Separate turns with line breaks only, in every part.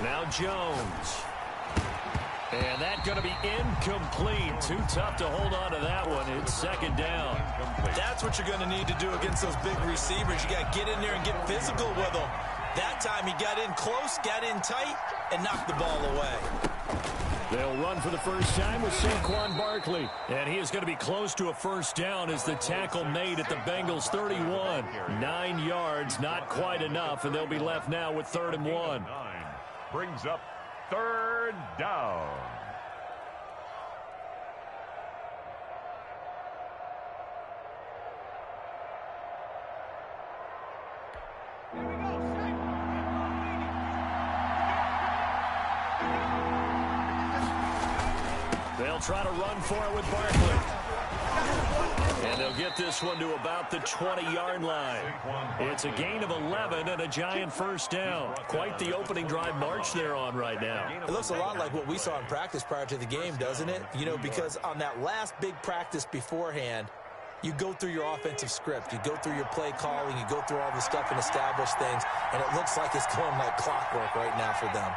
Now Jones. And that's going to be incomplete. Too tough to hold on to that one. It's second down.
That's what you're going to need to do against those big receivers. You got to get in there and get physical with them. That time he got in close, got in tight, and knocked the ball away.
They'll run for the first time with Saquon Barkley. And he is going to be close to a first down as the tackle made at the Bengals 31. 9 yards, not quite enough, and they'll be left now with 3rd and 1.
Brings up 3rd down.
They'll try to run for it with Barkley. And they'll get this one to about the 20-yard line. It's a gain of 11 and a giant first down. Quite the opening drive march they're on right now.
It looks a lot like what we saw in practice prior to the game, doesn't it? You know, because on that last big practice beforehand, you go through your offensive script. You go through your play calling. You go through all the stuff and establish things. And it looks like it's going like clockwork right now for them.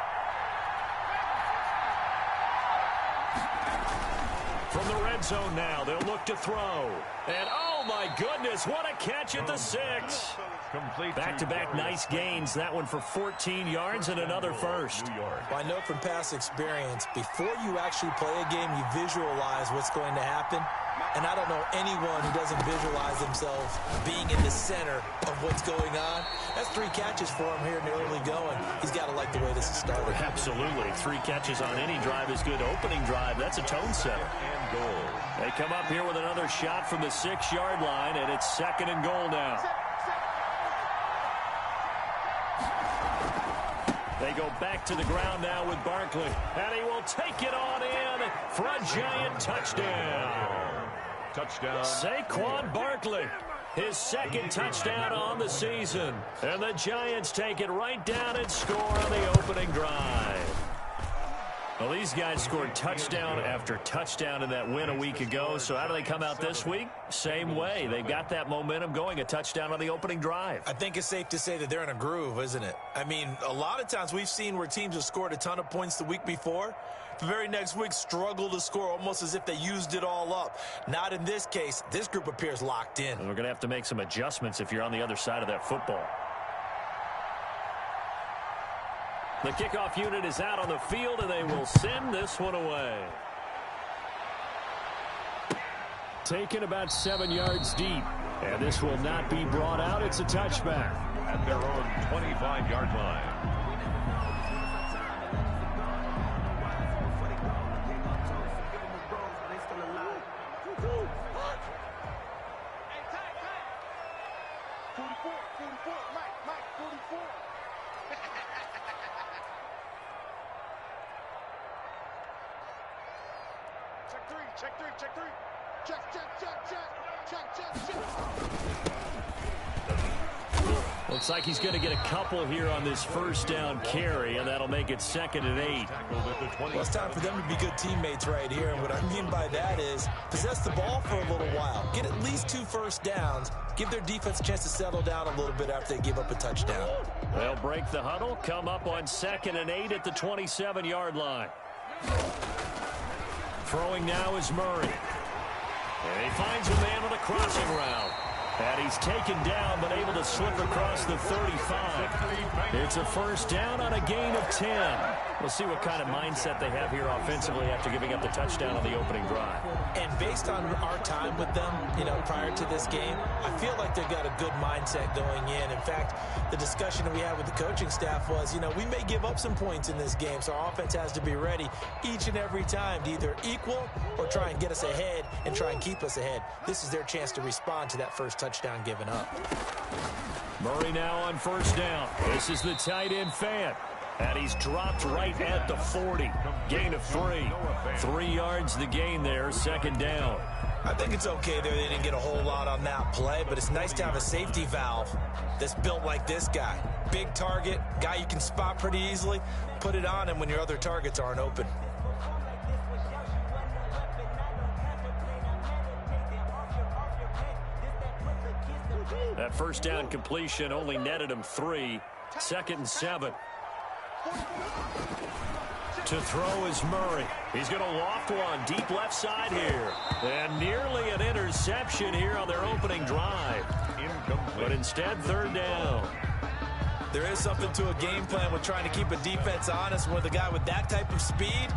From the red zone now, they'll look to throw. And, oh, my goodness, what a catch at the 6. Back-to-back nice gains. That one for 14 yards and another first.
Well, I know from past experience, before you actually play a game, you visualize what's going to happen. And I don't know anyone who doesn't visualize themselves being in the center of what's going on. That's 3 catches for him here in the early going. He's got to like the way this is started.
Absolutely. 3 catches on any drive is good. Opening drive, that's a tone setter.
And goal.
They come up here with another shot from the 6-yard line, and it's 2nd and goal now. They go back to the ground now with Barkley. And he will take it on in for a giant touchdown.
Touchdown.
Saquon Barkley, his 2nd touchdown on the season. And the Giants take it right down and score on the opening drive. Well, these guys scored touchdown after touchdown in that win a week ago. So how do they come out this week? Same way. They got that momentum going, a touchdown on the opening drive.
I think it's safe to say that they're in a groove, isn't it? I mean, a lot of times we've seen where teams have scored a ton of points the week before. The very next week struggle to score almost as if they used it all up. Not in this case. This group appears locked in.
And we're going to have to make some adjustments if you're on the other side of that football. The kickoff unit is out on the field, and they will send this one away. Taken about 7 yards deep. And this will not be brought out. It's a touchback.
At their own 25-yard line.
Looks like he's going to get a couple here on this first down carry, and that'll make it 2nd and 8.
Well, it's time for them to be good teammates right here. And what I mean by that is possess the ball for a little while. Get at least 2 first downs. Give their defense a chance to settle down a little bit after they give up a touchdown.
They'll break the huddle, come up on 2nd and 8 at the 27-yard line. Throwing now is Murray. And he finds a man on a crossing route. And he's taken down, but able to slip across the 35. It's a first down on a gain of 10. We'll see what kind of mindset they have here offensively after giving up the touchdown on the opening drive.
And based on our time with them, you know, prior to this game, I feel like they've got a good mindset going in. In fact, the discussion that we had with the coaching staff was, you know, we may give up some points in this game, so our offense has to be ready each and every time to either equal or try and get us ahead and try and keep us ahead. This is their chance to respond to that first touchdown given up.
Murray now on first down. This is the tight end Fant. And he's dropped right at the 40. Gain of 3. 3 yards the gain there, 2nd down.
I think it's okay there. They didn't get a whole lot on that play, but it's nice to have a safety valve that's built like this guy. Big target, guy you can spot pretty easily. Put it on him when your other targets aren't open.
That first down completion only netted him 3. 2nd and 7. To throw is Murray. He's going to loft one deep left side here. And nearly an interception here on their opening drive. But instead, 3rd down.
There is something to a game plan with trying to keep a defense honest. With a guy with that type of speed,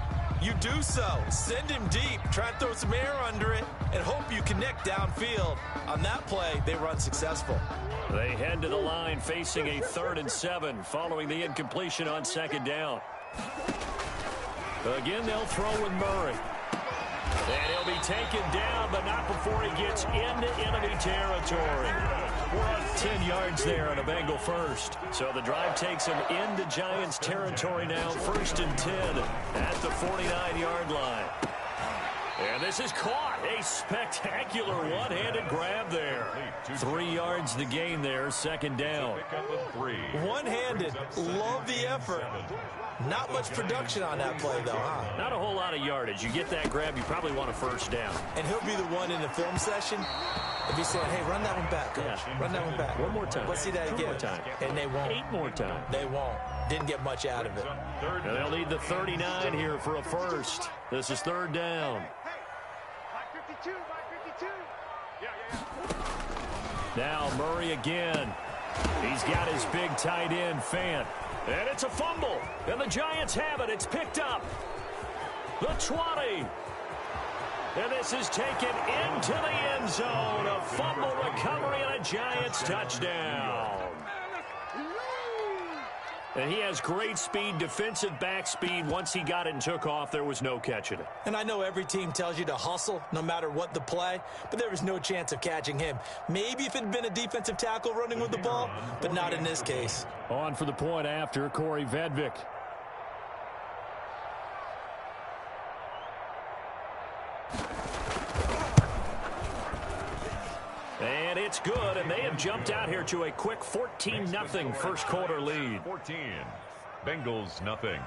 you do so. Send him deep. Try and throw some air under it and hope you connect downfield. On that play, they run successful.
They head to the line facing a 3rd and 7 following the incompletion on 2nd down. Again, they'll throw with Murray. And he'll be taken down, but not before he gets into enemy territory. 10 yards there on a Bengal first. So the drive takes him into Giants territory now, 1st and 10 at the 49-yard line. And this is caught. A spectacular one-handed grab there. 3 yards the gain there, 2nd down.
One-handed. Love the effort. Not much production on that play, though, huh?
Not a whole lot of yardage. You get that grab, you probably want a 1st down.
And he'll be the one in the film session. If he's saying, hey, run that one back, coach.
Yeah.
Run that one back.
One more time.
Let's see that
2
again.
more time.
And they won't.
8 more times.
They won't. Didn't get much out of it.
And they'll need the 39 here for a 1st. This is 3rd down. Now Murray again. He's got his big tight end, Fant. And it's a fumble. And the Giants have it. It's picked up. The 20. And this is taken into the end zone. A fumble recovery and a Giants touchdown. And he has great speed, defensive back speed. Once he got it and took off, there was no catching it.
And I know every team tells you to hustle no matter what the play, but there was no chance of catching him. Maybe if it had been a defensive tackle running with the ball, but not in this case.
On for the point after, Corey Vedvik. And it's good, and they have jumped out here to a quick 14-0 first quarter lead.
14. Bengals nothing.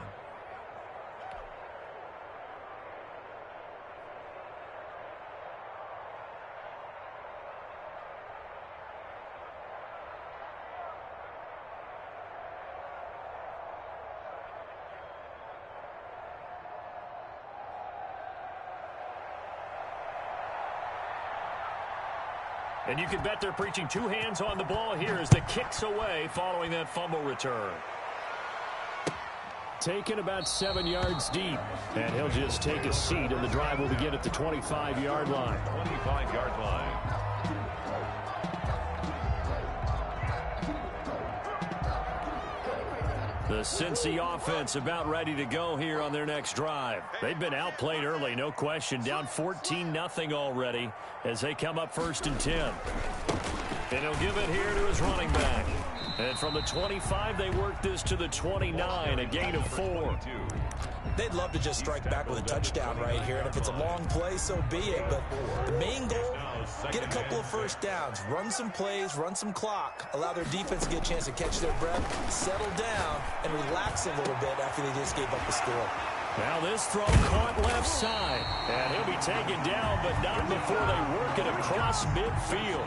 And you can bet they're preaching 2 hands on the ball here as the kick's away following that fumble return. Taken about 7 yards deep. And he'll just take a seat, and the drive will begin at the 25-yard line.
25-yard line.
The Cincy offense about ready to go here on their next drive. They've been outplayed early, no question. Down 14-0 already as they come up 1st and 10. And he'll give it here to his running back. And from the 25, they work this to the 29, a gain of 4.
They'd love to just strike back with a touchdown right here, and if it's a long play, so be it. But the main goal, get a couple of 1st downs, run some plays, run some clock, allow their defense to get a chance to catch their breath, settle down, and relax a little bit after they just gave up the score.
Now this throw caught left side. And he'll be taken down, but not before they work it across midfield.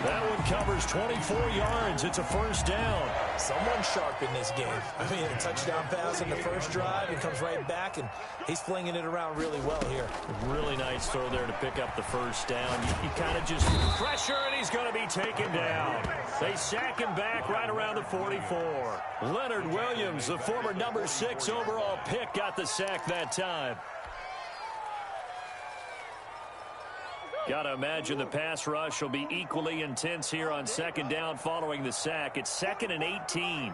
That one covers 24 yards. It's a 1st down.
Someone sharp in this game. I mean, a touchdown pass on the first drive. He comes right back, and he's flinging it around really well here.
Really nice throw there to pick up the 1st down. You kind of just pressure, and he's going to be taken down. They sack him back right around the 44. Leonard Williams, the former number 6 overall pick, got the sack that time. Got to imagine the pass rush will be equally intense here on 2nd down following the sack. It's 2nd and 18.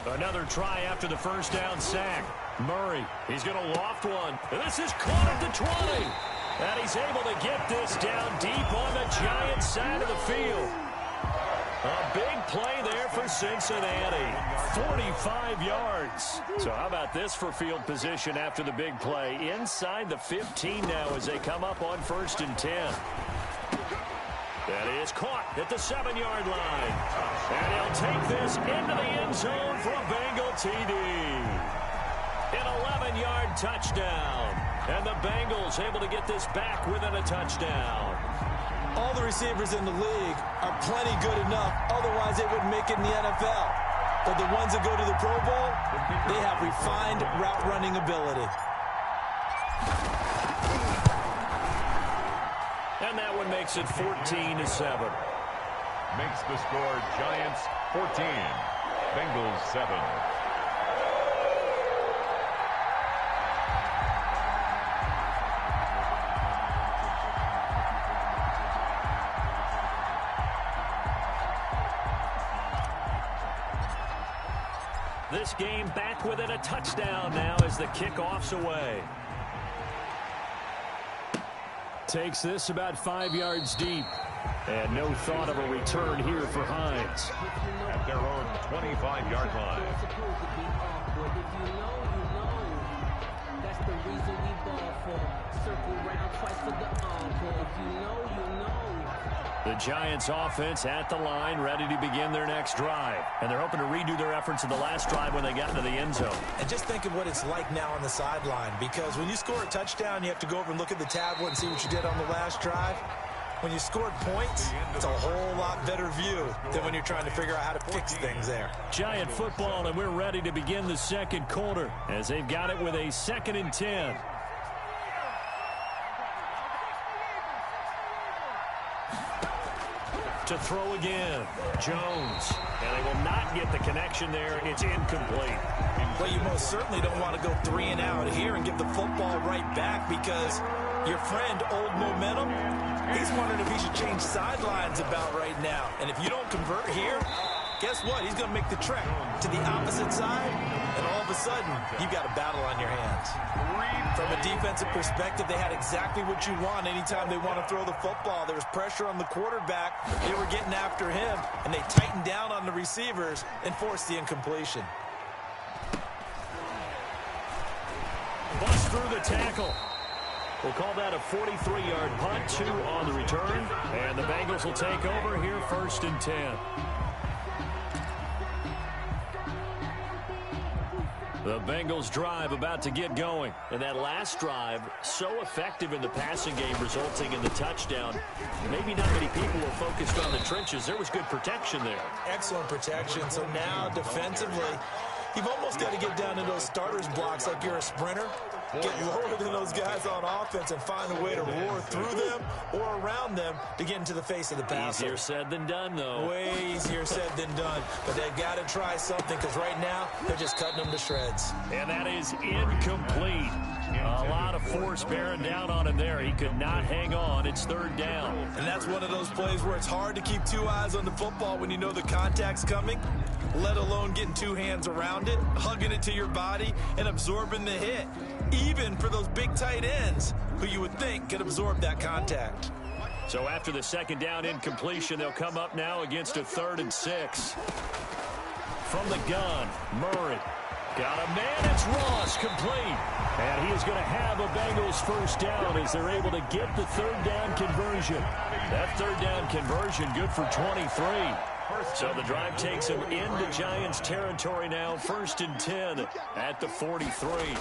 Another try after the 1st down sack. Murray, he's going to loft one. And this is caught at the 20. And he's able to get this down deep on the Giants side of the field. A big play there for Cincinnati. 45 yards. So how about this for field position after the big play? Inside the 15 now as they come up on 1st and 10. That is caught at the 7-yard line. And he'll take this into the end zone for a Bengal TD. An 11-yard touchdown. And the Bengals able to get this back within a touchdown.
All the receivers in the league are plenty good enough. Otherwise, they wouldn't make it in the NFL. But the ones that go to the Pro Bowl, they have refined route running ability.
And that one makes it 14-7.
Makes the score Giants 14, Bengals 7.
This game back within a touchdown now as the kickoff's away. Takes this about 5 yards deep. And no thought of a return here for Hines.
At their own 25-yard line.
That's the reason we ball for. Circle round twice for the encore. If you know, you know.
The Giants offense at the line, ready to begin their next drive. And they're hoping to redo their efforts in the last drive when they got into the end zone.
And just think of what it's like now on the sideline, because when you score a touchdown, you have to go over and look at the tablet and see what you did on the last drive. When you scored points, it's a whole lot better view than when you're trying to figure out how to fix things there.
Giant football, and we're ready to begin the second quarter as they've got it with a 2nd and 10. To throw again, Jones. And they will not get the connection there. It's incomplete.
Well, you most certainly don't want to go 3 and out here and give the football right back, because your friend, Old Momentum, he's wondering if he should change sidelines about right now. And if you don't convert here, guess what? He's going to make the trek to the opposite side, and all of a sudden, you've got a battle on your hands. From a defensive perspective, they had exactly what you want anytime they want to throw the football. There was pressure on the quarterback. They were getting after him, and they tightened down on the receivers and forced the incompletion.
Bust through the tackle. We'll call that a 43-yard punt, 2 on the return. And the Bengals will take over here 1st and 10. The Bengals drive about to get going. And that last drive, so effective in the passing game, resulting in the touchdown. Maybe not many people were focused on the trenches. There was good protection there.
Excellent protection. So now defensively, you've almost got to get down to those starters blocks like you're a sprinter. Get lower than those guys on offense and find a way to roar through them or around them to get into the face of the passer.
Easier said than done, though.
Way easier said than done. But they've got to try something, because right now they're just cutting them to shreds.
And that is incomplete. A lot of force bearing down on him there. He could not hang on. It's 3rd down.
And that's one of those plays where it's hard to keep 2 eyes on the football when you know the contact's coming, let alone getting 2 hands around it, hugging it to your body, and absorbing the hit. Even for those big tight ends who you would think could absorb that contact.
So after the 2nd down incompletion, they'll come up now against a 3rd and 6. From the gun, Murray. Got a man, it's Ross, complete. And he is going to have a Bengals 1st down as they're able to get the 3rd down conversion. That 3rd down conversion good for 23. So the drive takes him into Giants territory now, 1st and 10 at the 43.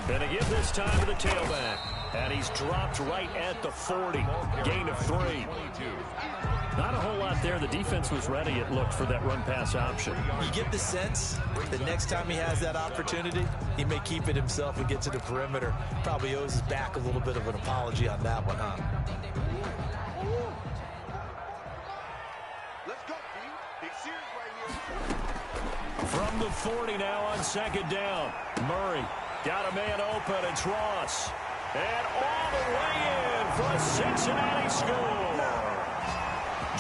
Going to give this time to the tailback. And he's dropped right at the 40. Gain of 3. Not a whole lot there. The defense was ready, it looked, for that run-pass option.
You get the sense that next time he has that opportunity, he may keep it himself and get to the perimeter. Probably owes his back a little bit of an apology on that one, huh?
Let's go, B. Big series right here.
From the 40 now on 2nd down. Murray got a man open. It's Ross. And all the way in for a Cincinnati score.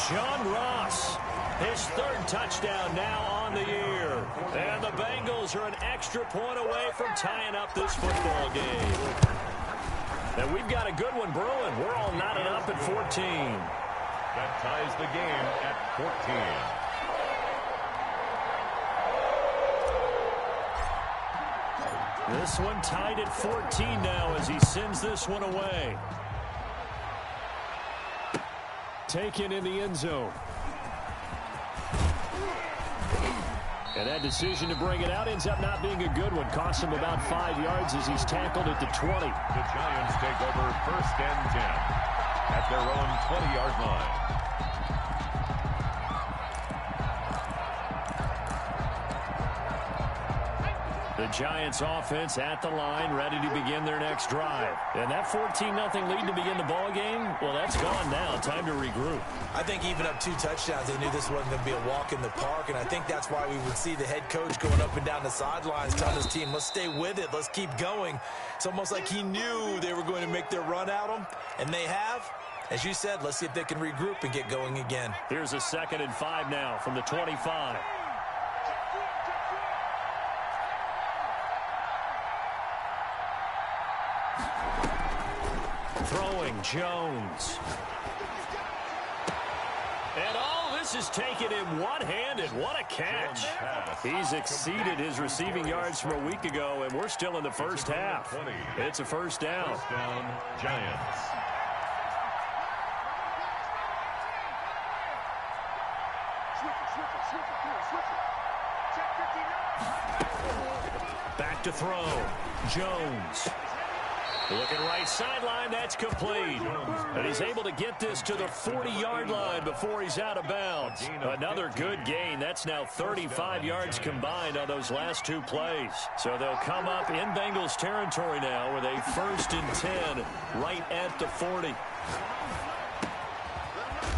John Ross, his 3rd touchdown now on the year. And the Bengals are an extra point away from tying up this football game. And we've got a good one brewing. We're all knotted up at 14.
That ties the game at 14.
This one tied at 14 now as he sends this one away. Taken in the end zone. And that decision to bring it out ends up not being a good one. Costs him about 5 yards as he's tackled at the 20.
The Giants take over 1st and 10. at their own 20-yard line.
The Giants offense at the line, ready to begin their next drive. And that 14-0 lead to begin the ball game, well, that's gone now. Time to regroup.
I think even up 2 touchdowns, they knew this wasn't going to be a walk in the park, and I think that's why we would see the head coach going up and down the sidelines telling his team, let's stay with it, let's keep going. It's almost like he knew they were going to make their run at him, and they have. As you said, let's see if they can regroup and get going again.
Here's a 2nd and 5 now from the 25. Throwing Jones. And all this is taken in one-handed. What a catch. He's exceeded his receiving yards from a week ago, and we're still in the first half. It's a first down.
First down, Giants.
Back to throw. Jones. Looking right sideline, that's complete. And he's able to get this to the 40-yard line before he's out of bounds. Another good gain. That's now 35 yards combined on those last 2 plays. So they'll come up in Bengals territory now with a 1st and 10 right at the 40.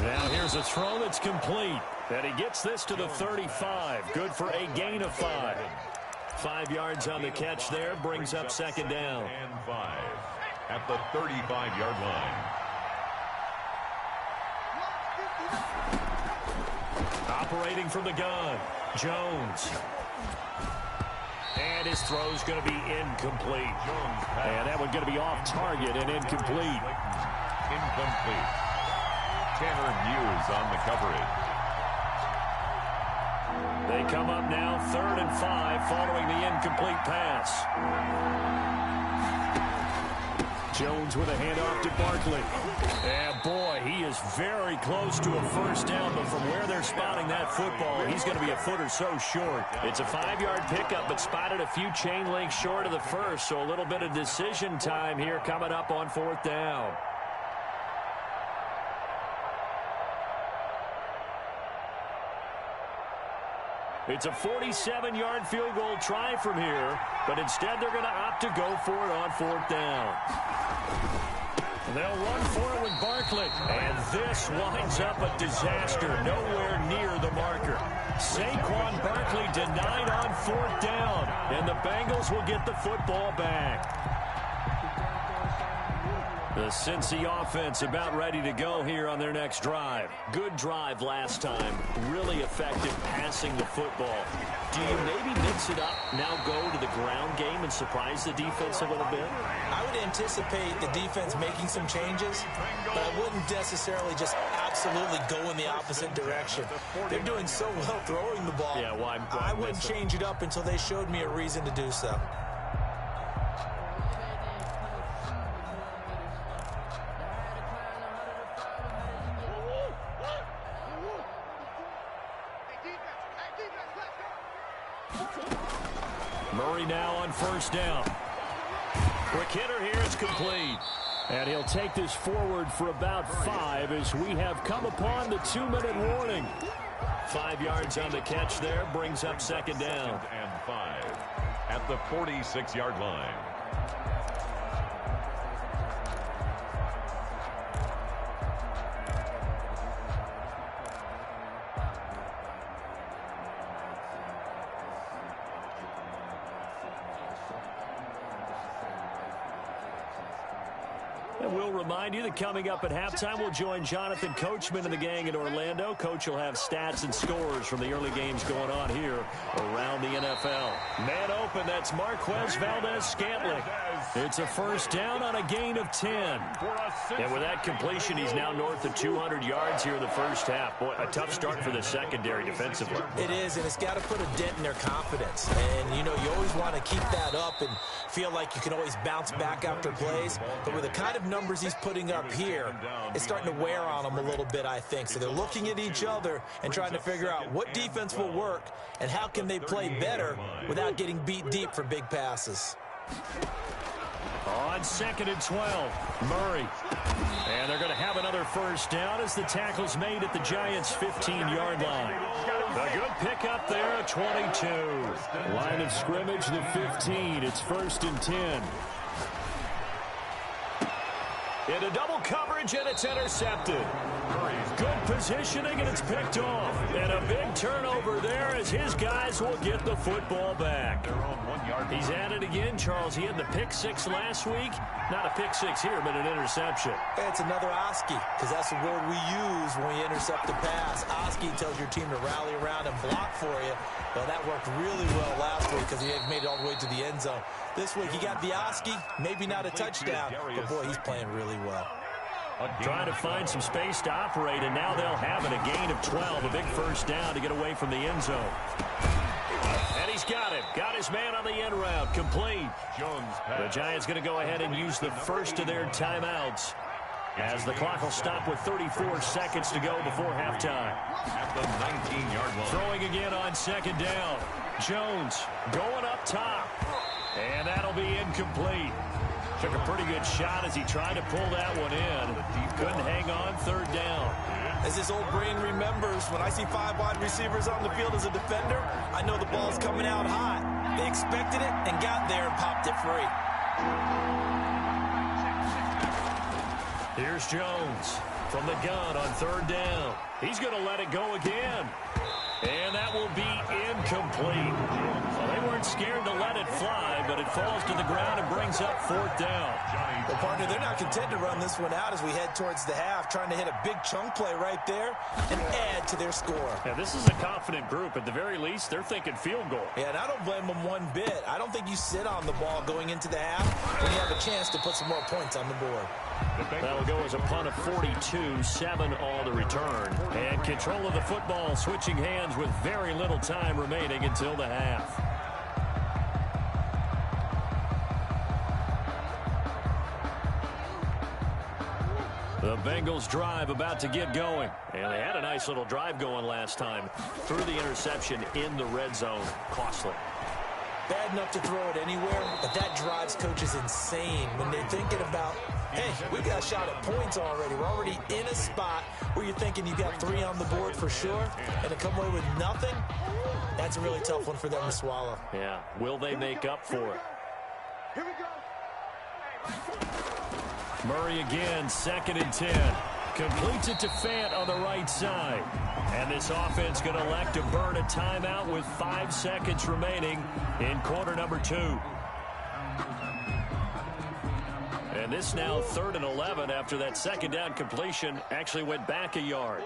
Now here's a throw that's complete. And he gets this to the 35. Good for a gain of 5. 5 yards on the catch there, brings up 2nd down.
And 5 at the 35-yard line.
Operating from the gun, Jones. And his throw's going to be incomplete. And that one going to be off target and incomplete.
Incomplete. Tanner Muse on the coverage.
They come up now 3rd and 5 following the incomplete pass. Jones with a handoff to Barkley. And boy, he is very close to a first down, but from where they're spotting that football, he's going to be a foot or so short. It's a 5-yard pickup, but spotted a few chain links short of the first, so a little bit of decision time here coming up on 4th down. It's a 47-yard field goal try from here, but instead they're going to opt to go for it on 4th down. They'll run for it with Barkley, and this winds up a disaster nowhere near the marker. Saquon Barkley denied on 4th down, and the Bengals will get the football back. The Cincy offense about ready to go here on their next drive. Good drive last time. Really effective passing the football. Do you maybe mix it up, now go to the ground game and surprise the defense a little bit?
I would anticipate the defense making some changes, but I wouldn't necessarily just absolutely go in the opposite direction. They're doing so well throwing the ball.
Yeah, well,
I wouldn't change it up until they showed me a reason to do so.
Murray now on 1st down. Quick hitter here, it's complete. And he'll take this forward for about 5 as we have come upon the 2-minute warning. 5 yards on the catch there, brings up 2nd down.
2nd and 5 at the 46-yard line.
And we'll remind you that coming up at halftime, we'll join Jonathan Coachman and the gang in Orlando. Coach will have stats and scores from the early games going on here around the NFL. Man open, that's Marquez Valdez-Scantling. It's a 1st down on a gain of 10. And with that completion, he's now north of 200 yards here in the first half. Boy, a tough start for the secondary defensively.
It is, and it's got to put a dent in their confidence. And, you know, you always want to keep that up and feel like you can always bounce back after plays. But with the kind of numbers he's putting up here, it's starting to wear on them a little bit, I think. So they're looking at each other and trying to figure out what defense will work and how can they play better without getting beat deep for big passes.
On 2nd and 12, Murray. And And they're going to have another first down as the tackle's made at the Giants' 15-yard line. A good pickup there at 22. Line of scrimmage, the 15. It's 1st and 10. Into double coverage, and it's intercepted. Good positioning, and it's picked off. And a big turnover there as his guys will get the football back. He's at it again, Charles. He had the pick 6 last week. Not a pick 6 here, but an interception.
It's another Oski, because that's the word we use when we intercept the pass. Oski tells your team to rally around and block for you. Well, that worked really well last week because he had made it all the way to the end zone. This week he got the Oski, maybe not a touchdown, but boy, he's playing really well.
Trying to find some space to operate, and now they'll have it. A gain of 12, a big first down to get away from the end zone. And he's got it. Got his man on the end route. Complete. The Giants going to go ahead and use the first of their timeouts as the clock will stop with 34 seconds to go before halftime.
At the 19-yard line.
Throwing again on 2nd down. Jones going up top. And that'll be incomplete. Took a pretty good shot as he tried to pull that one in. Couldn't hang on 3rd down.
As his old brain remembers, when I see 5 wide receivers on the field as a defender, I know the ball's coming out hot. They expected it and got there and popped it free.
Here's Jones from the gun on 3rd down. He's going to let it go again. And that will be incomplete. Well, they weren't scared to let it fly, but it falls to the ground and brings up 4th down.
Well, partner, they're not content to run this one out as we head towards the half, trying to hit a big chunk play right there and add to their score.
Yeah, this is a confident group. At the very least, they're thinking field goal.
Yeah, and I don't blame them one bit. I don't think you sit on the ball going into the half when you have a chance to put some more points on the board.
That'll go as a punt of 42, 7 on the return. And control of the football switching hands with very little time remaining until the half. The Bengals drive about to get going. And they had a nice little drive going last time. Threw the interception in the red zone. Costly.
Bad enough to throw it anywhere, but that drives coaches insane when they're thinking about, hey, we got a shot at points already. We're already in a spot where you're thinking you got 3 on the board for sure, and to come away with nothing, that's a really tough one for them to swallow.
Yeah. Will they make up for it?
Here we go.
Murray again, 2nd and 10. Completes it to Fant on the right side. And this offense going to elect to burn a timeout with 5 seconds remaining in quarter number 2. And this now 3rd and 11 after that 2nd down completion actually went back a yard.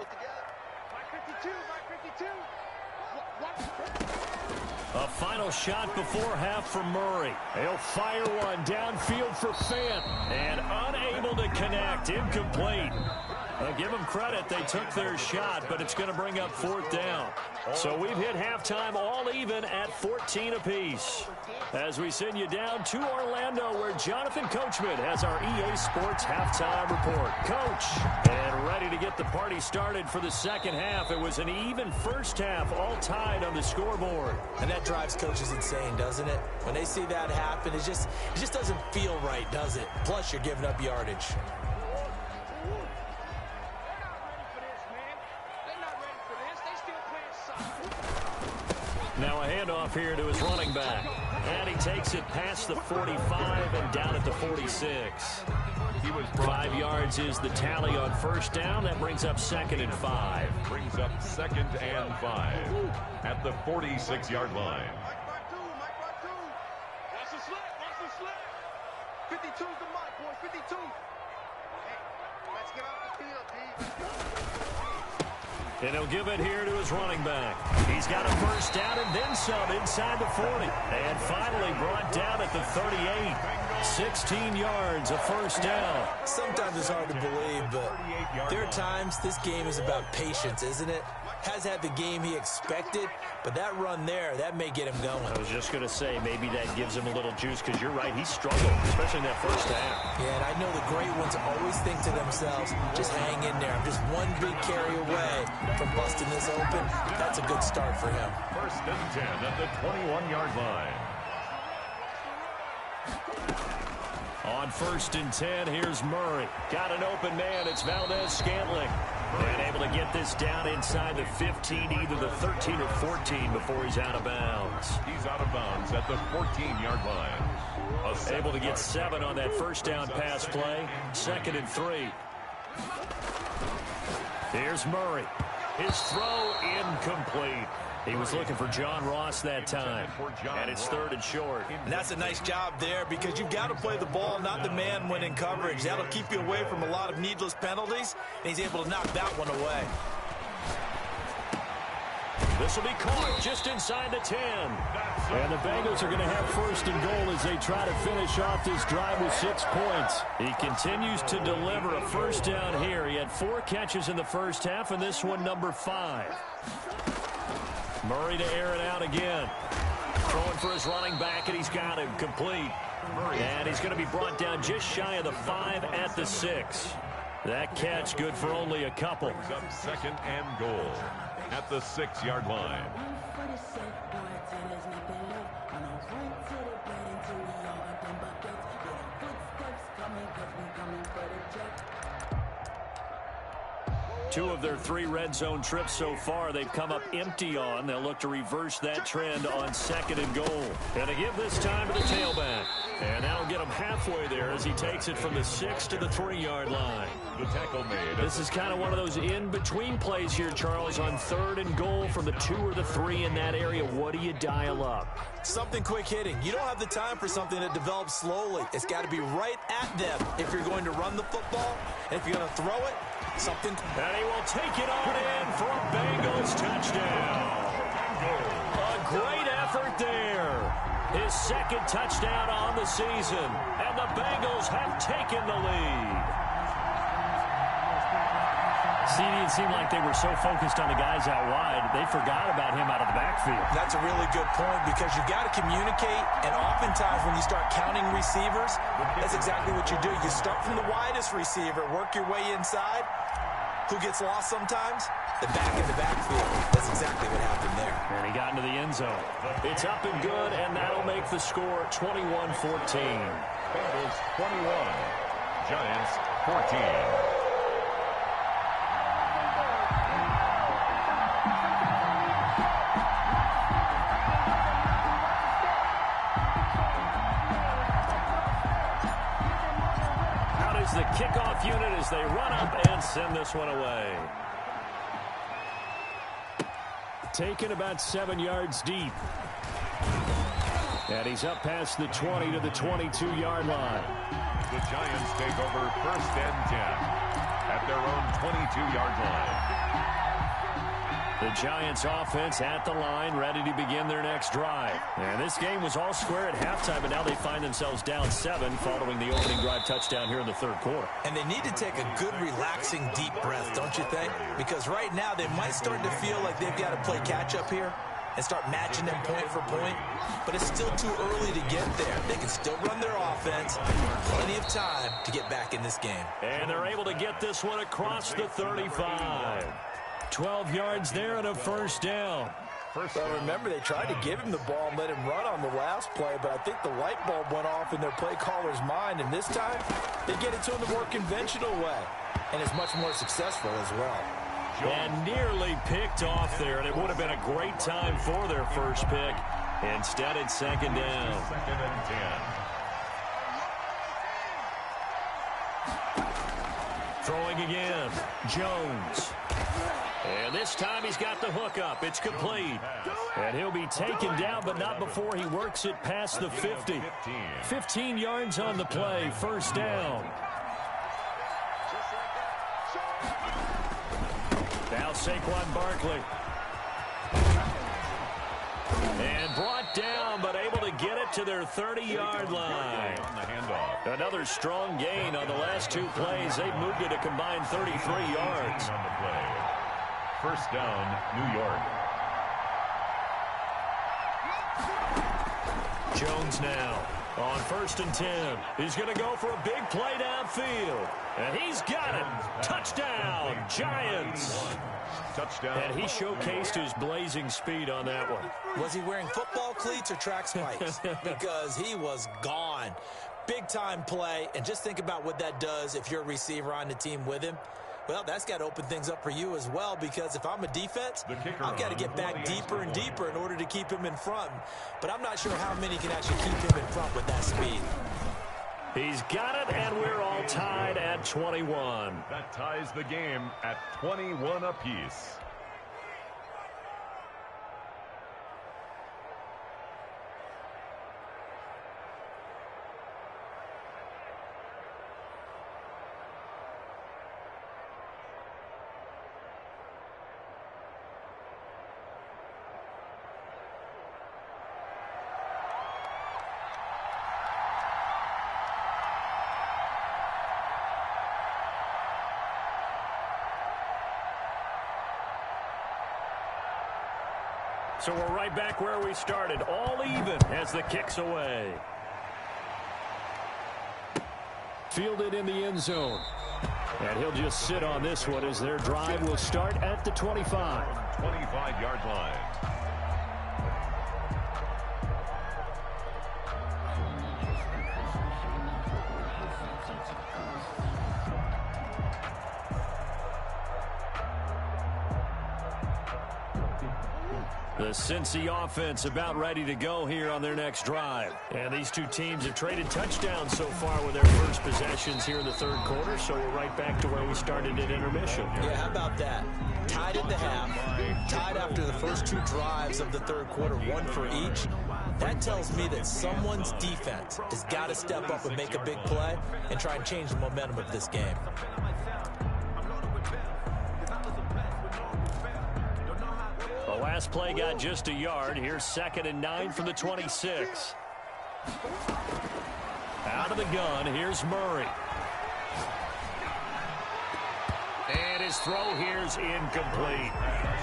A final shot before half for Murray. He'll fire one downfield for Fant. And unable to connect. Incomplete. Give them credit. They took their shot, but it's going to bring up 4th down. So we've hit halftime all even at 14 apiece. As we send you down to Orlando, where Jonathan Coachman has our EA Sports halftime report. Coach, and ready to get the party started for the 2nd half. It was an even first half, all tied on the scoreboard.
And that drives coaches insane, doesn't it? When they see that happen, it just doesn't feel right, does it? Plus, you're giving up yardage.
Now a handoff here to his running back. And he takes it past the 45 and down at the 46. 5 yards is the tally on 1st down. That brings up 2nd and 5.
Brings up 2nd and 5 at the 46-yard line.
Watch the slip. Watch the slip. 52's the mark, boy. 52. Hey, let's get off the field, D.
And he'll give it here to his running back. He's got a first down and then some inside the 40. And finally brought down at the 38. 16 yards, a first down.
Sometimes it's hard to believe, but there are times this game is about patience, isn't it? Has had the game he expected, but that run there, that may get him going.
I was just going to say, maybe that gives him a little juice, because you're right, he struggled, especially in that first half.
Yeah, and I know the great ones always think to themselves, just hang in there. I'm just one big carry away from busting this open. That's a good start for him.
1st and 10 at the 21-yard line.
On 1st and 10, here's Murray. Got an open man. It's Valdez-Scantling. And able to get this down inside the 15, either the 13 or 14 before he's out of bounds.
He's out of bounds at the 14-yard line.
Able to get 7 on that first down pass play. 2nd and 3. Here's Murray. His throw incomplete. He was looking for John Ross that time. And it's 3rd and short.
And that's a nice job there because you've got to play the ball, not the man when in coverage. That'll keep you away from a lot of needless penalties, and he's able to knock that one away.
This will be caught just inside the 10. And the Bengals are going to have 1st and goal as they try to finish off this drive with 6 points. He continues to deliver a first down here. He had 4 catches in the first half, and this one number 5. Murray to air it out again. Throwing for his running back, and he's got him complete. And he's going to be brought down just shy of the 5 at the 6. That catch good for only a couple.
Brings up 2nd and goal at the 6-yard line.
Two of their 3 red zone trips so far, they've come up empty on. They'll look to reverse that trend on 2nd and goal. And to give this time to the tailback. And that'll get him halfway there as he takes it from the 6 to the 3-yard line.
The tackle made.
This is kind of one of those in-between plays here, Charles, on 3rd and goal from the 2 or the 3 in that area. What do you dial up?
Something quick hitting. You don't have the time for something that develops slowly. It's got to be right at them if you're going to run the football. And if you're going to throw it, something.
And he will take it on in for a Bengals touchdown. A great effort there. His 2nd touchdown on the season. And the Bengals have taken the lead. See, it seemed like they were so focused on the guys out wide, they forgot about him out of the backfield.
That's a really good point because you've got to communicate, and oftentimes when you start counting receivers, that's exactly what you do. You start from the widest receiver, work your way inside. Who gets lost sometimes? The back in the backfield. That's exactly what happened there.
And he got into the end zone. It's up and good, and that'll make the score 21-14.
Bengals 21, Giants 14.
The kickoff unit as they run up and send this one away. Taken about 7 yards deep. And he's up past the 20 to the 22-yard line.
The Giants take over 1st and 10 at their own 22-yard line.
The Giants offense at the line, ready to begin their next drive. And this game was all square at halftime, but now they find themselves down 7 following the opening drive touchdown here in the 3rd quarter.
And they need to take a good, relaxing, deep breath, don't you think? Because right now they might start to feel like they've got to play catch-up here and start matching them point for point. But it's still too early to get there. They can still run their offense. Plenty of time to get back in this game.
And they're able to get this one across the 35. 12 yards there and a first down.
Well, remember, they tried to give him the ball and let him run on the last play, but I think the light bulb went off in their play caller's mind, and this time they get it to him the more conventional way, and it's much more successful as well.
And nearly picked off there, and it would have been a great time for their first pick. Instead, it's 2nd down.
2nd and 10.
Throwing again, Jones. And this time he's got the hook up. It's complete. And he'll be taken down, but not before he works it past the 50. 15 yards on the play, first down. Now Saquon Barkley. And brought down, but able to get it to their 30-yard line.
On the handoff.
Another strong gain on the last 2 plays. They've moved it a combined 33 yards.
On the play. First down, New York.
Jones now on 1st and 10. He's going to go for a big play downfield. And he's got it. Touchdown, Giants.
Touchdown.
And he showcased his blazing speed on that one.
Was he wearing football cleats or track spikes? Because he was gone. Big-time play, and just think about what that does if you're a receiver on the team with him. Well, that's got to open things up for you as well, because if I'm a defense, I've got to get back deeper and deeper in order to keep him in front. But I'm not sure how many can actually keep him in front with that speed.
He's got it, and we're all tied at 21.
That ties the game at 21 apiece.
So we're right back where we started, all even as the kick's away. Fielded in the end zone. And he'll just sit on this one as their drive will start at the 25.
25-yard line.
The Cincy offense about ready to go here on their next drive. And these two teams have traded touchdowns so far with their first possessions here in the third quarter, so we're right back to where we started at intermission.
Yeah, how about that? Tied at the half, tied after the first two drives of the third quarter, one for each. That tells me that someone's defense has got to step up and make a big play and try and change the momentum of this game.
The last play got just a yard. Here's 2nd and 9 from the 26. Out of the gun, here's Murray. And his throw here's incomplete.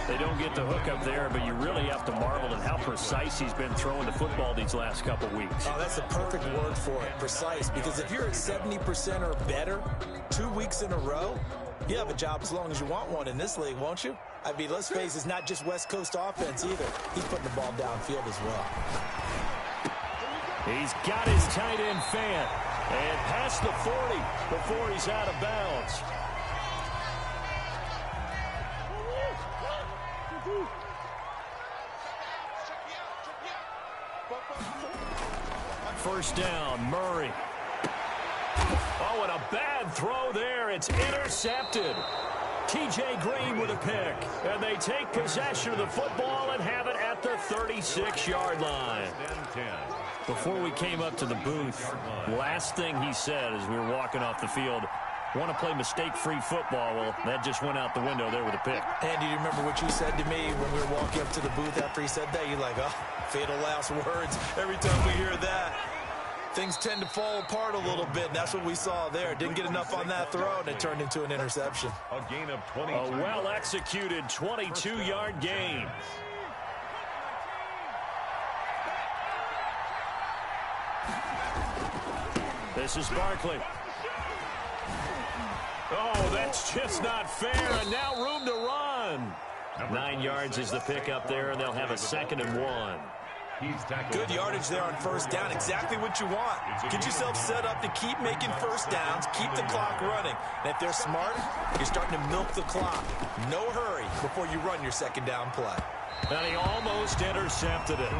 They don't get the hook up there, but you really have to marvel at how precise he's been throwing the football these last couple weeks.
Oh, that's the perfect word for it, precise, because if you're at 70% or better 2 weeks in a row, you have a job as long as you want one in this league, won't you? I mean, let's face it, it's not just West Coast offense either. He's putting the ball downfield as well.
He's got his tight end fan. And past the 40 before he's out of bounds. First down, Murray. Oh, and a bad throw there. It's intercepted. T.J. Green with a pick. And they take possession of the football and have it at the 36-yard line. Before we came up to the booth, last thing he said as we were walking off the field, want to play mistake-free football. Well, that just went out the window there with a pick.
Andy, do you remember what you said to me when we were walking up to the booth after he said that? You're like, oh, fatal last words. Every time we hear that, things tend to fall apart a little bit, and that's what we saw there. Didn't get enough on that throw, and it turned into an interception.
A gain of 20.
A well-executed 22-yard gain. This is Barkley. Oh, that's just not fair, and now room to run. 9 yards is the pickup there, and they'll have a 2nd and 1.
Good yardage there on first down. Exactly what you want. Get yourself set up to keep making first downs, keep the clock running. And if they're smart, you're starting to milk the clock. No hurry before you run your 2nd down play.
And he almost intercepted it.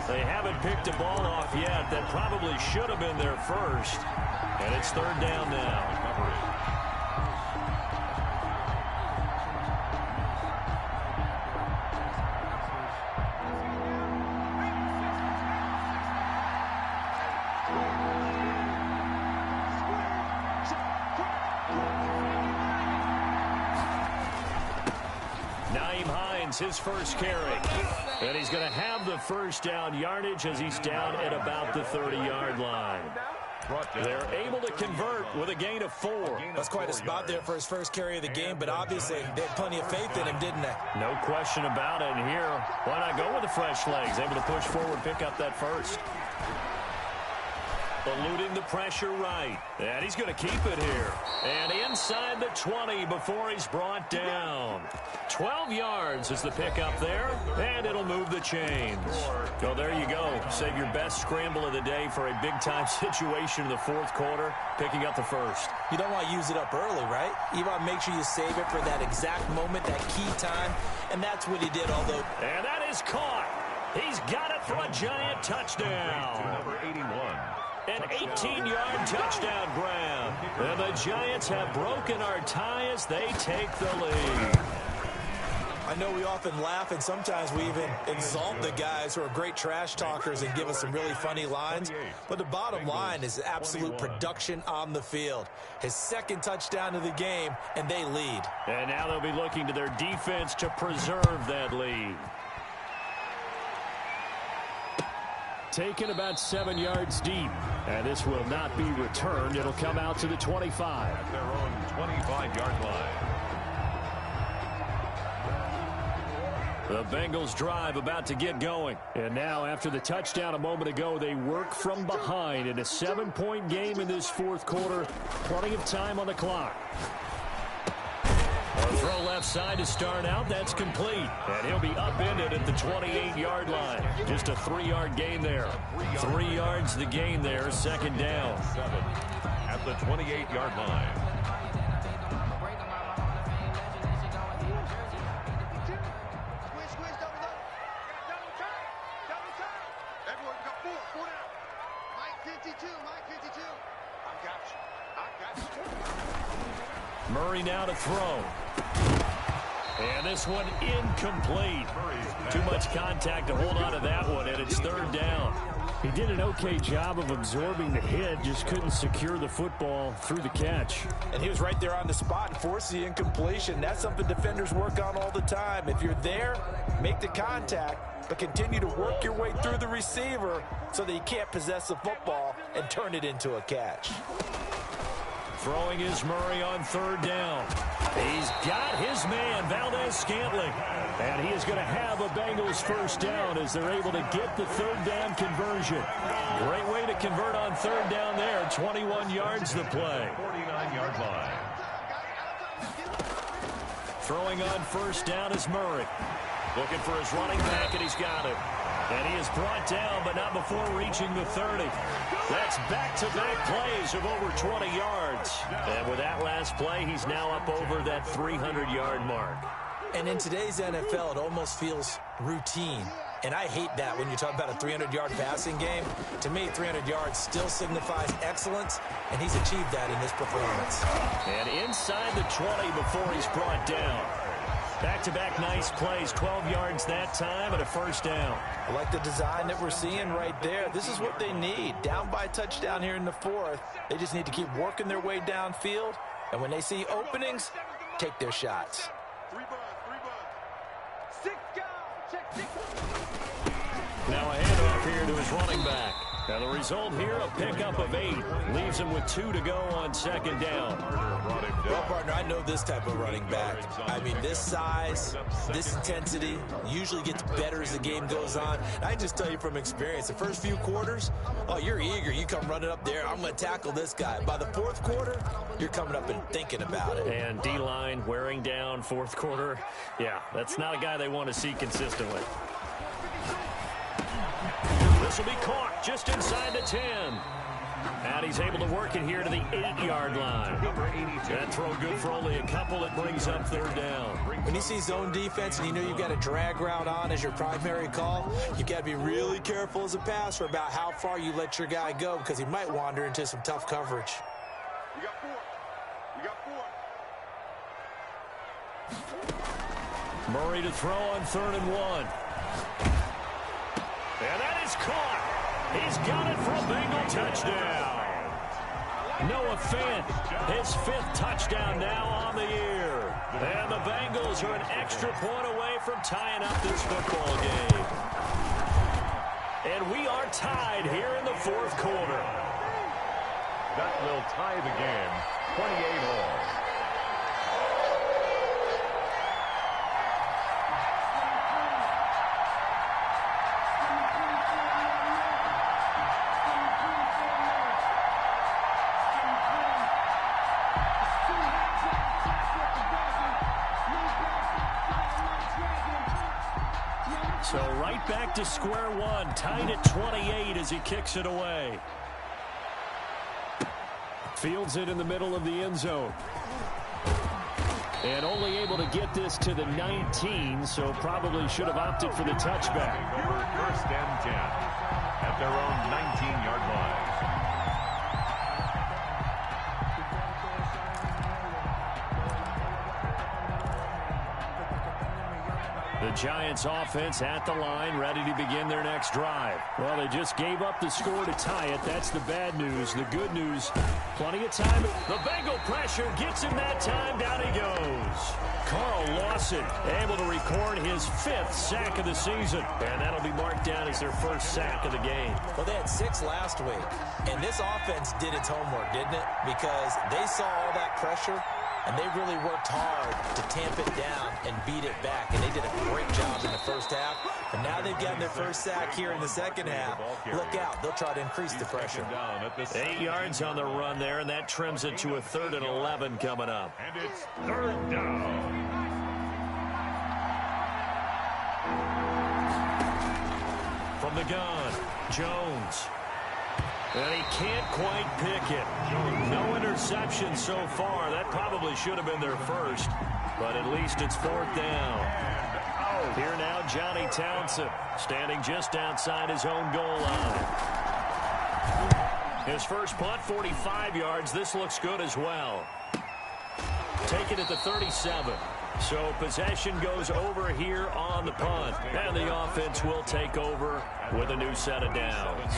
They haven't picked a ball off yet. That probably should have been their first. And it's 3rd down now. His first carry. And he's going to have the first down yardage as he's down at about the 30-yard line. They're able to convert with a gain of 4.
That's quite a spot there for his first carry of the game, but obviously they had plenty of faith in him, didn't they?
No question about it. And here, why not go with the fresh legs? Able to push forward, pick up that first. Eluding the pressure right. And he's going to keep it here. And inside the 20 before he's brought down. 12 yards is the pickup there, and it'll move the chains. So there you go. Save your best scramble of the day for a big-time situation in the fourth quarter, picking up the first.
You don't want to use it up early, right? You want to make sure you save it for that exact moment, that key time, and that's what he did, although...
And that is caught. He's got it for a giant touchdown.
Number 81.
An 18-yard touchdown grab. And the Giants have broken our tie as they take the lead.
I know we often laugh, and sometimes we even exalt the guys who are great trash talkers and give us some really funny lines. But the bottom line is absolute production on the field. His second touchdown of the game, and they lead.
And now they'll be looking to their defense to preserve that lead. Taken about 7 yards deep. And this will not be returned. It'll come out to the 25.
At their own 25-yard line.
The Bengals drive about to get going. And now after the touchdown a moment ago, they work from behind in a 7-point game in this fourth quarter. Plenty of time on the clock. A throw left side to start out. That's complete. And he'll be upended at the 28-yard line. Just a 3-yard gain there. 3 yards the gain there. Second down.
At the 28-yard line.
Murray now to throw. And this one incomplete. Too much contact to hold on to that one, and it's third down.
He did an okay job of absorbing the hit, just couldn't secure the football through the catch.
And he was right there on the spot and forced the incompletion. That's something defenders work on all the time. If you're there, make the contact, but continue to work your way through the receiver so that you can't possess the football and turn it into a catch.
Throwing is Murray on third down. He's got his man, Valdez-Scantling. And he is going to have a Bengals first down as they're able to get the third down conversion. Great way to convert on third down there. 21 yards the play.
49-yard line.
Throwing on first down is Murray. Looking for his running back, and he's got it. And he is brought down, but not before reaching the 30. That's back-to-back plays of over 20 yards. And with that last play, he's now up over that 300-yard mark.
And in today's NFL, it almost feels routine. And I hate that when you talk about a 300-yard passing game. To me, 300 yards still signifies excellence, and he's achieved that in this performance.
And inside the 20 before he's brought down. Back-to-back nice plays, 12 yards that time and a first down.
I like the design that we're seeing right there. This is what they need. Down by a touchdown here in the fourth. They just need to keep working their way downfield. And when they see openings, take their shots.
Now a handoff here to his running back. Now the result here, a pickup of 8. Leaves him with 2 to go on second down.
Well, partner, I know this type of running back. I mean, this size, this intensity usually gets better as the game goes on. I can just tell you from experience, the first few quarters, oh, you're eager. You come running up there, I'm going to tackle this guy. By the fourth quarter, you're coming up and thinking about it.
And D-line wearing down fourth quarter. Yeah, that's not a guy they want to see consistently. This will be caught just inside the 10. And he's able to work it here to the 8-yard line. That throw good for only a couple. It brings up third down.
When you see zone defense and you know you've got a drag route on as your primary call, you've got to be really careful as a passer about how far you let your guy go because he might wander into some tough coverage.
You got 4. You got 4.
Murray to throw on 3rd and 1. And that is caught. He's got it for a Bengal touchdown. Noah Fant, his 5th touchdown now on the year. And the Bengals are an extra point away from tying up this football game. And we are tied here in the fourth quarter.
That will tie the game, 28 all.
right back to square one, tied at 28 as he kicks it away. Fields it in the middle of the end zone. And only able to get this to the 19, so probably should have opted for the touchback.
First and 10 at their own 19-yard line.
The Giants offense at the line, ready to begin their next drive. Well, they just gave up the score to tie it. That's the bad news. The good news, plenty of time. The Bengal pressure gets him that time. Down he goes. Carl Lawson able to record his 5th sack of the season. And that'll be marked down as their first sack of the game.
Well, they had 6 last week. And this offense did its homework, didn't it? Because they saw all that pressure, and they really worked hard to tamp it down and beat it back. And they did a great job in the first half. And now they've gotten their first sack here in the second half. Look out. They'll try to increase the pressure.
8 yards on the run there, and that trims it to a 3rd and 11 coming up.
And it's 3rd down.
From the gun, Jones. And he can't quite pick it. No interception so far. That probably should have been their first, but at least it's 4th down. Here now, Johnny Townsend, standing just outside his own goal line. His first punt, 45 yards. This looks good as well. Take it at the 37. So possession goes over here on the punt. And the offense will take over with a new set of downs.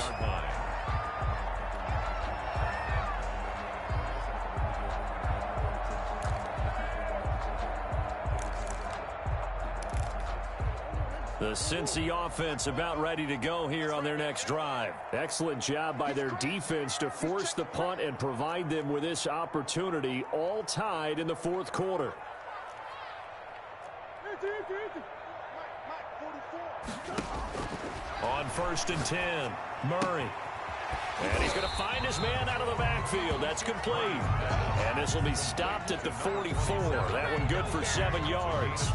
The Cincy offense about ready to go here on their next drive.
Excellent job by their defense to force the punt and provide them with this opportunity, all tied in the 4th quarter.
On 1st and 10, Murray. And he's going to find his man out of the backfield. That's complete. And this will be stopped at the 44. That one good for 7 yards.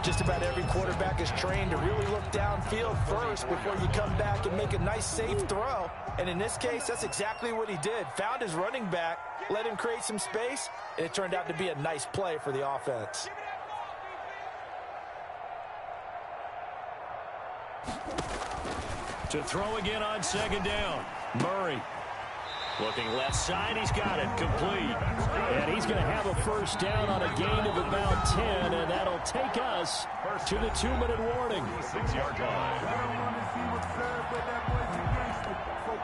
Just about every quarterback is trained to really look downfield first before you come back and make a nice, safe throw. And in this case, that's exactly what he did. Found his running back, let him create some space, and it turned out to be a nice play for the offense.
To throw again on 2nd down. Murray looking left side. He's got it. Complete.
And he's going to have a first down on a gain of about 10, and that'll take us to the 2-minute warning.
6-yard line.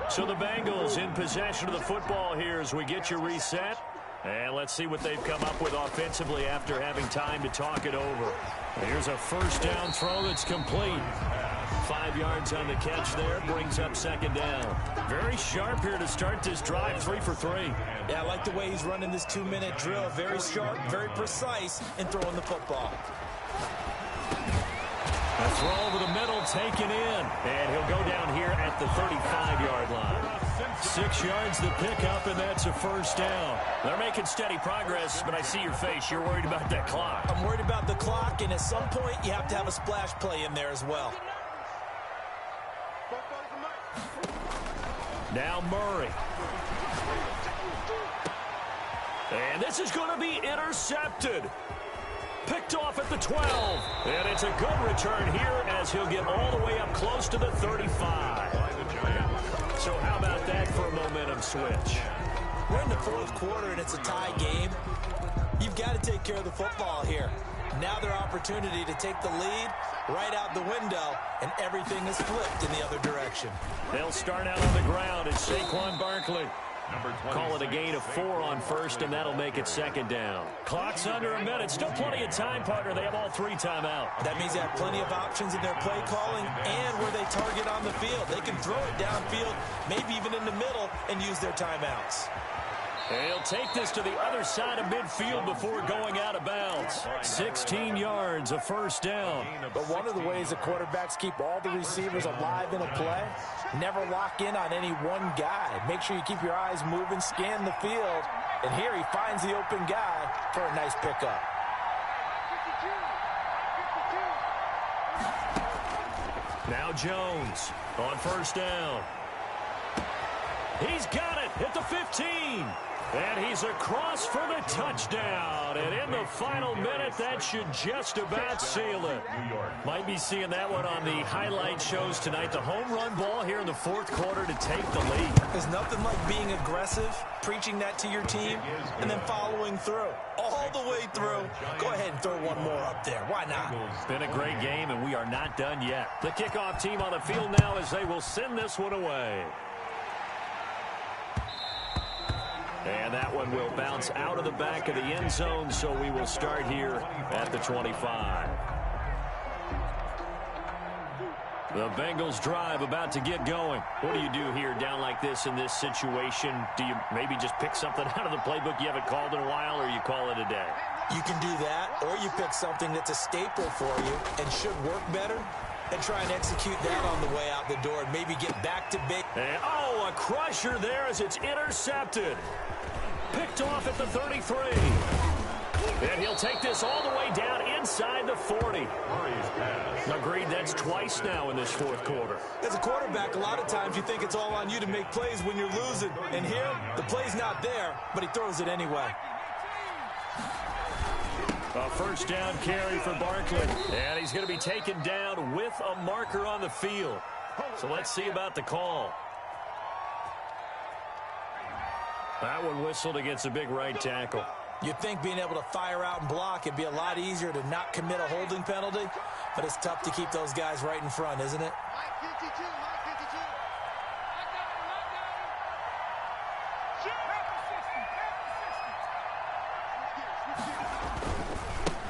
So the Bengals in possession of the football here as we get you reset. And let's see what they've come up with offensively after having time to talk it over. Here's a first down throw that's complete. 5 yards on the catch there, brings up 2nd down. Very sharp here to start this drive, 3 for 3.
Yeah, I like the way he's running this 2-minute drill. Very sharp, very precise in throwing the football.
A throw over the middle, taken in. And he'll go down here at the 35-yard line. 6 yards to pick up, and that's a first down. They're making steady progress, but I see your face. You're worried about that clock.
I'm worried about the clock, and at some point, you have to have a splash play in there as well.
Now Murray. And this is going to be intercepted. Picked off at the 12. And it's a good return here as he'll get all the way up close to the 35. So how about that for a momentum switch?
We're in the 4th quarter, and it's a tie game. You've got to take care of the football here. Now their opportunity to take the lead right out the window, and everything is flipped in the other direction.
They'll start out on the ground. It's Saquon Barkley. Call it a gain of 4 on 1st, and that'll make it 2nd down. Clock's under a minute. Still plenty of time, partner. They have all 3 timeout.
That means they have plenty of options in their play calling and where they target on the field. They can throw it downfield, maybe even in the middle, and use their timeouts.
And he'll take this to the other side of midfield before going out of bounds. 16 yards, a first down.
But one of the ways the quarterbacks keep all the receivers alive in a play, never lock in on any one guy. Make sure you keep your eyes moving, scan the field. And here he finds the open guy for a nice pickup.
Now Jones on first down. He's got it at the 15. And he's across for the touchdown. And in the final minute, that should just about seal it. Might be seeing that one on the highlight shows tonight. The home run ball here in the fourth quarter to take the lead.
There's nothing like being aggressive, preaching that to your team, and then following through. All the way through. Go ahead and throw one more up there. Why not?
It's been a great game, and we are not done yet. The kickoff team on the field now as they will send this one away. And that one will bounce out of the back of the end zone, so we will start here at the 25. The Bengals drive about to get going. What do you do here down like this in this situation? Do you maybe just pick something out of the playbook you haven't called in a while, or you call it a day?
You can do that, or you pick something that's a staple for you and should work better, and try and execute that on the way out the door and maybe get back to big.
And, a crusher there as it's intercepted. Picked off at the 33. And he'll take this all the way down inside the 40. Agreed, that's twice now in this fourth quarter.
As a quarterback, a lot of times you think it's all on you to make plays when you're losing. And here, the play's not there, but he throws it anyway.
A first down carry for Barkley. And he's going to be taken down with a marker on the field. So let's see about the call. That one whistled against a big right tackle.
You'd think being able to fire out and block it'd be a lot easier to not commit a holding penalty, but it's tough to keep those guys right in front, isn't it?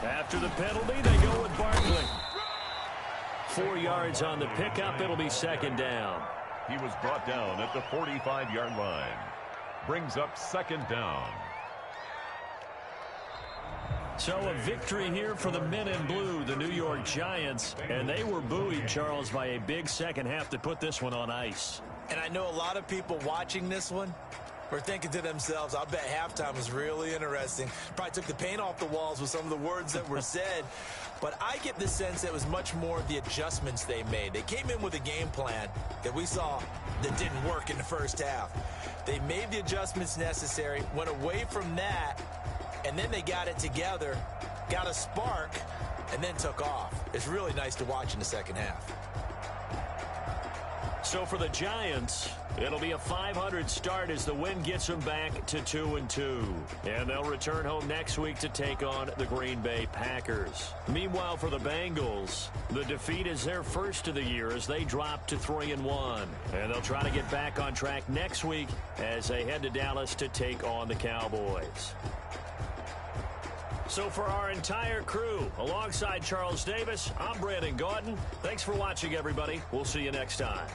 After the penalty, they go with Barkley. 4 yards on the pickup. It'll be second down.
He was brought down at the 45-yard line. Brings up second down.
So a victory here for the men in blue, the New York Giants. And they were buoyed, Charles, by a big second half to put this one on ice.
And I know a lot of people watching this one were thinking to themselves, I bet halftime was really interesting. Probably took the paint off the walls with some of the words that were said. But I get the sense it was much more of the adjustments they made. They came in with a game plan that we saw that didn't work in the first half. They made the adjustments necessary, went away from that, and then they got it together, got a spark, and then took off. It's really nice to watch in the second half.
So for the Giants, it'll be a .500 start as the win gets them back to 2-2. And they'll return home next week to take on the Green Bay Packers. Meanwhile, for the Bengals, the defeat is their first of the year as they drop to 3-1. And they'll try to get back on track next week as they head to Dallas to take on the Cowboys. So for our entire crew, alongside Charles Davis, I'm Brandon Gaudin. Thanks for watching, everybody. We'll see you next time.